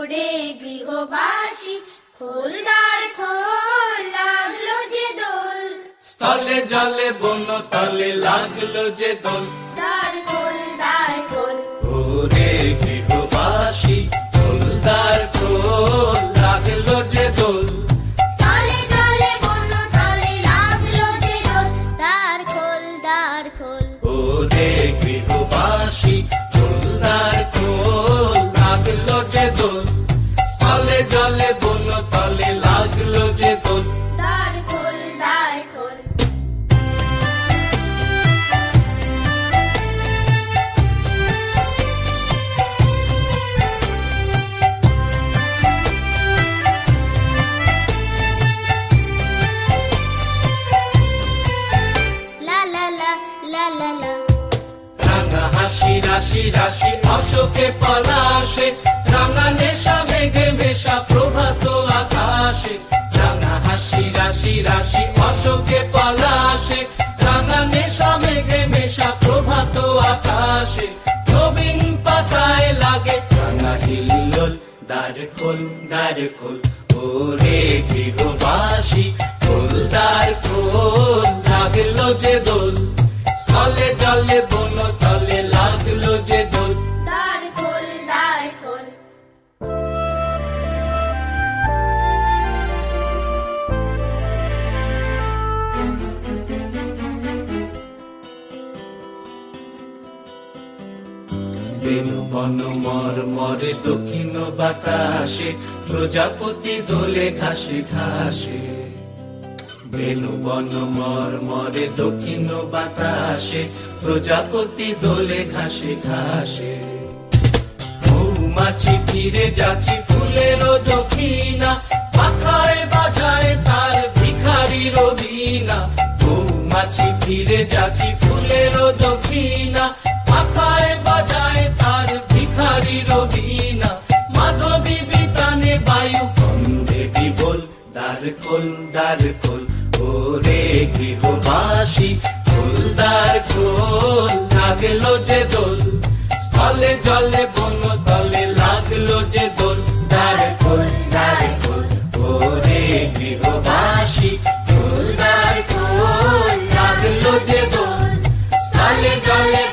ওরে গৃহবাসী খোলদার খোল, লাগলো যে দোল। স্থলে জলে বন তলে লাগলো যে দোল। দ্বার খোল, দ্বার খোল, ওরে গৃহবাসী খোলদার খোল, লাগলো যে দোল। স্থলে জলে বন তলে লাগলো যে দোল। দ্বার খোল, দ্বার খোল, ওরে গৃহবাসী খোলদার খোল, লাগলো যে দোল। স্থলে জলে বন তলে লাগলো যে দোল। দ্বার খোল, দ্বার খোল। লা লা লা লা লা লা, রাঙা হাসি রাশি রাশি অশোকে পলাশে, রাঙা নেশা মেঘে মেশা প্রভাত আকাশে। রাঙা হাসি রাশি রাশি অশোকে পলাশে, রাঙা নেশা মেঘে মেশা প্রভাত আকাশে। নবীন পাতায় লাগে রাঙা হিল্লোল, দ্বার খোল, দ্বার খোল, ওরে গৃহবাসী খোলদার খোল, লাগলো যে দোল। স্থলে জলে বন তলে লাগলো যে দোল। দ্বার খোল, দ্বার খোল। বেনু বন মর মরে দক্ষিণ বাতাসে, প্রজাপতি দোলে ঘাসে ঘাসে। বেনু বন মর মরে দক্ষিণ বাতাসে, প্রজাপতি দোলে ঘাসে ঘাসে। মৌমাছি ফিরে যাচ্ছি ফুলের দক্ষিণা, পাখায় বাজায় তার ভিখারির বীণা। মৌমাছি ফিরে যাচ্ছি ফুলের দক্ষিণা, পাখায় বাজায় তার ভিখারির বীণা। মাধবী বিতানে বায়ু গন্ধে বিবল, দ্বার খোল, দ্বার খোল, ওরে গৃহবাসী খোলদার খোল, লাগলো যে দোল। স্থলে জলে বন তলে লাগলো যে দোল। দ্বার খোল, দ্বার খোল, ওরে গৃহবাসী খোলদার খোল, লাগলো যে দোল। স্থলে জলে